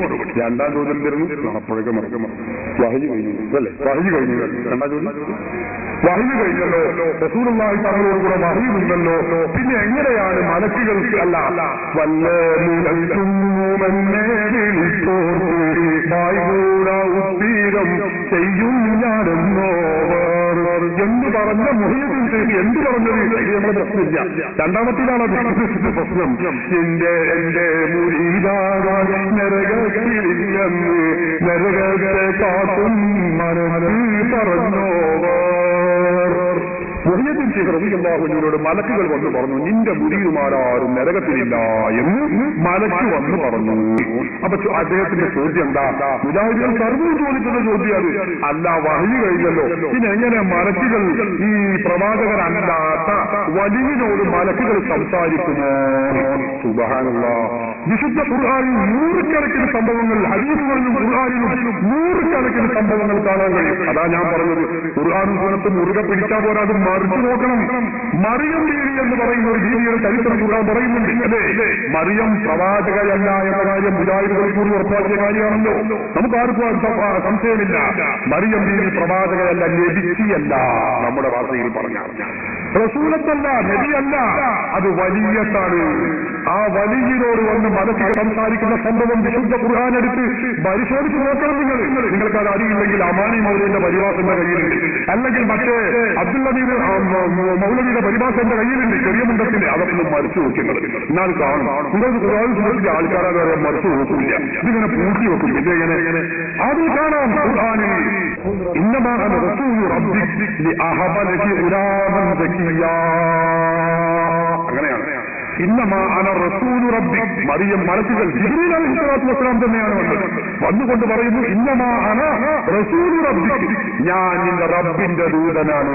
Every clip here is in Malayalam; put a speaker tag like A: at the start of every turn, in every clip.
A: മറുപടി. രണ്ടാം ചോദ്യം തരുന്നു അപ്പോഴേക്കും വഹി കഴിഞ്ഞു അല്ലേ? വഹി കഴിഞ്ഞു. രണ്ടാം ചോദ്യം വഹി കഴിഞ്ഞല്ലോ, റസൂലുള്ളാഹി തങ്ങളോടുകൂടെ വഹിയുണ്ടല്ലോ, പിന്നെ എങ്ങനെയാണ് മലക്കുകൾക്ക് അല്ല ഉത്തീരം ചെയ്യും ഞാനെന്നോ എന്ന് പറഞ്ഞ മുഹീദ്ദീൻ ഷെയ്ഖ് എന്ത് പറഞ്ഞത്? നമ്മുടെ പ്രശ്നമില്ല. രണ്ടാമത്തേതാണ് പ്രശ്നം. എന്റെ മുരീദായ നരകത്തിലില്ലെന്ന് നരകത്തെ കാട്ടും മനസ്സിൽ പറഞ്ഞോ. മുഹീദ്ദീൻ ഷെയ്ഖ് റളിയല്ലാഹുവിനോട് മലക്കുകൾ വന്ന് പറഞ്ഞു, നിന്റെ മുരീദുമാരാരും നരകത്തിലില്ല എന്ന് മലക്ക് വന്ന് പറഞ്ഞു. അപ്പൊ അദ്ദേഹത്തിന്റെ ചോദ്യം എന്താ? മുജാഹിദുകൾ സർവ്വം ചോദിക്കുന്ന ചോദ്യം അല്ല, വഹി കഴിഞ്ഞല്ലോ, പിന്നെ എങ്ങനെ മലക്കുകൾ ഈ പ്രവാചകരല്ലാത്ത വലിയനോട് മലക്കുകൾ സംസാരിക്കുമോ? സുബ്ഹാനല്ലാഹ്. വിശുദ്ധ ഖുർആനിൽ നൂറുകണക്കിന് സംഭവങ്ങൾ, ഹദീസുകളിലും ഖുർആനിലും നൂറുകണക്കിന് സംഭവങ്ങൾ കാണാൻ കഴിയും. അതാ ഞാൻ പറഞ്ഞത്, ഖുർആനും സുന്നത്തും മുറുകെ പിടിച്ചാൽ പോരാ, അത് മറിച്ചു നോക്കണം. മറിയം ബീവി എന്ന് പറയുന്ന ഒരു ബീവിയുടെ ചരിത്രം ഖുർആൻ പറയുന്നുണ്ട് അല്ലേ? മറിയം പ്രവാചകയല്ല എന്ന കാര്യം മുജാഹിദുകൾ കൂടി ഉറപ്പാക്കിയ കാര്യമാണല്ലോ, നമുക്ക് ആർക്കും സംശയമില്ല. മറിയം ബീവി പ്രവാചകയല്ല, നബിയല്ല. നമ്മുടെ ഭാഷയിൽ പറഞ്ഞാൽ റസൂലത്തല്ല, നബിയല്ല, അത് വലിയത്താണ്. ആ വലിയനോട് വന്ന് മലക്കുകൾ സംസാരിക്കുന്ന സംഭവം വിശുദ്ധ ഖുർആൻ എടുത്ത് പരിശോധിച്ച് നോക്കണം. നിങ്ങൾക്ക് അത് അറിയില്ലെങ്കിൽ അമാനി മൗലവിയുടെ പരിഭാഷന്റെ കയ്യിലുണ്ട്, അല്ലെങ്കിൽ മറ്റേ അബ്ദുൽ നബീർ മൗലവിയുടെ പരിഭാഷ എന്റെ കയ്യിലുണ്ട്, ചെറിയ മുണ്ടത്തിന്റെ. അതൊക്കെ മറിച്ചു നോക്കുന്നത് എന്നാൽ കാണും. നിങ്ങൾക്ക് ഖുർആൻ സുന്നത്തിന്റെ ആൾക്കാരെ വരെ മറിച്ചു നോക്കില്ല, ഇതിങ്ങനെ പൂട്ടി വെക്കും. ഇതെങ്ങനെ അത് കാണാം ഖുർആനിൽ. ഇന്നമാണ് റസൂലു റബ്ബിക് ലിഅഹബ ലകി ഗുലാമൻ സക്കിയ്യാ. അങ്ങനെയാണ്. ഇന്നമാ അന റസൂലു റബ്ബിക്. മറിയം മലക്കുകൾ ജിബ്രീൽ അലൈഹിസ്സലാത്തു വസ്സലാം തന്നെയാണ് വന്നുകൊണ്ട് പറയുന്നു, ഇന്നമാ അന റസൂലു റബ്ബിക്, ഞാൻ നിന്റെ റബ്ബിന്റെ ദൂതനാണ്.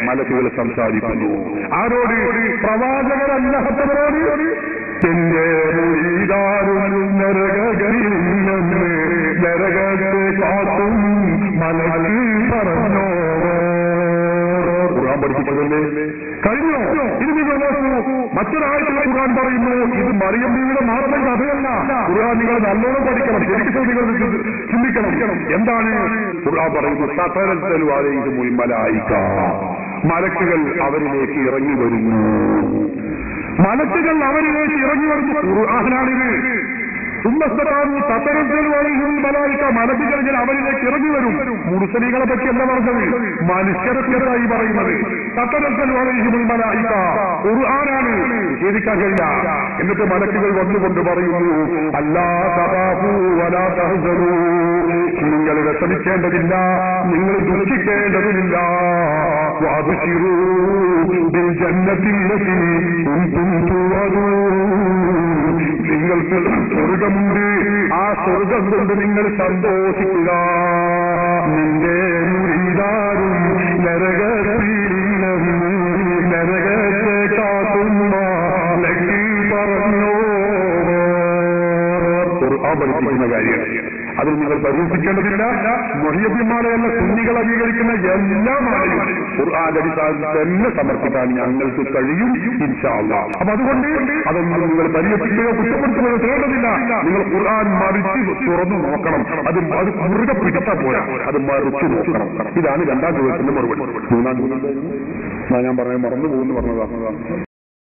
A: മലക്കുകൾ സംസാരിക്കുന്നു ആരോട്? പ്രവാചകരല്ലാത്തവരോട്. എന്റെ മുരീദാരും നരകഗതിയില്ലെന്ന് നരകത്തെ കാട്ടും മലക്ക് പറഞ്ഞോ. ഖുർആൻ പഠിപ്പിച്ചതല്ലേ കഴിഞ്ഞോ? ഇത് നിങ്ങൾ നോക്കൂ, മറ്റൊരാഴ്ച ഖുർആൻ പറയുന്നു, ഇത് മറിയം ബീവിയുടെ മാത്രം കഥയല്ല. ഖുർആൻ നിങ്ങൾ നല്ലോണം പഠിക്കണം, ശരിക്കും നിങ്ങൾ ചിന്തിക്കണം. എന്താണ് ഖുർആൻ പറയുന്നത്? തതനസ്സലു അലൈഹിമുൽ മലായിക, മലക്കുകൾ അവരിലേക്ക് ഇറങ്ങി വരുന്നു. മലക്കുകൾ അവരിലേക്ക് ഇറങ്ങി വരുന്നു. ഖുർആനാണിത്. മലക്കുകൾ ഇങ്ങനെ അവരിലേക്ക് ഇറങ്ങി വരും. മുർസലീകളെ പറ്റി എന്താ പറഞ്ഞത്? മനുഷ്യരെത്തിയതായി പറയുന്നത്. ഖുർആനാണ്, നിഷേധിക്കാൻ കഴിയില്ല. എന്നിട്ട് മലക്കുകൾ വന്നുകൊണ്ട് പറയുന്നു, അല്ലാ തഖാഫൂ വലാ തഹ്സനൂ, നിങ്ങൾ വിഷമിക്കേണ്ടതില്ല, നിങ്ങൾ ദുഃഖിക്കേണ്ടതില്ല. വഅബ്ശിറൂ ബിൽ ജന്നത്തിൽ ലതീ കുൻതും തുഅദൂൻ, നിങ്ങൾക്ക് സ്വർഗമുണ്ട്, ആ സ്വർഗം കൊണ്ട് നിങ്ങൾ സന്തോഷിക്കുക. നിന്റെ മുരീദാരും നരകത്തിലില്ലെന്ന് നരകത്തെ കാട്ടുന്ന ലക്കി പറഞ്ഞോ. പഠിപ്പിക്കുന്ന കാര്യമാണ്. അതിൽ നിങ്ങൾ പരീക്ഷിക്കേണ്ടതില്ല. മുഹയ്യദ്ദീന്മാരെയല്ല സുന്നികൾ അംഗീകരിക്കുന്ന എല്ലാ മാലയും ഖുർആൻ അടിസ്ഥാനത്തിൽ തന്നെ സമർപ്പിക്കാൻ ഞങ്ങൾക്ക് കഴിയും ഇൻഷാ അല്ലാഹ്. അപ്പൊ അതുകൊണ്ട് അതൊന്നും നിങ്ങൾ പരിഹരിക്കുകയോ കുറ്റപ്പെടുത്തുകയോ ചെയ്യേണ്ടതില്ല. നിങ്ങൾ ഖുർആൻ മറിച്ച് തുറന്നു നോക്കണം. അത് മുറുകെ പിടിച്ചാൽ പോരാ, അത് മറിച്ച് നോക്കണം. ഇതാണ് രണ്ടാം ചോദ്യത്തിന്റെ മറുപടി. മൂന്നാം ചോദ്യം ഞാൻ പറയാൻ മറന്നു പോകുന്നു പറഞ്ഞതാണ്.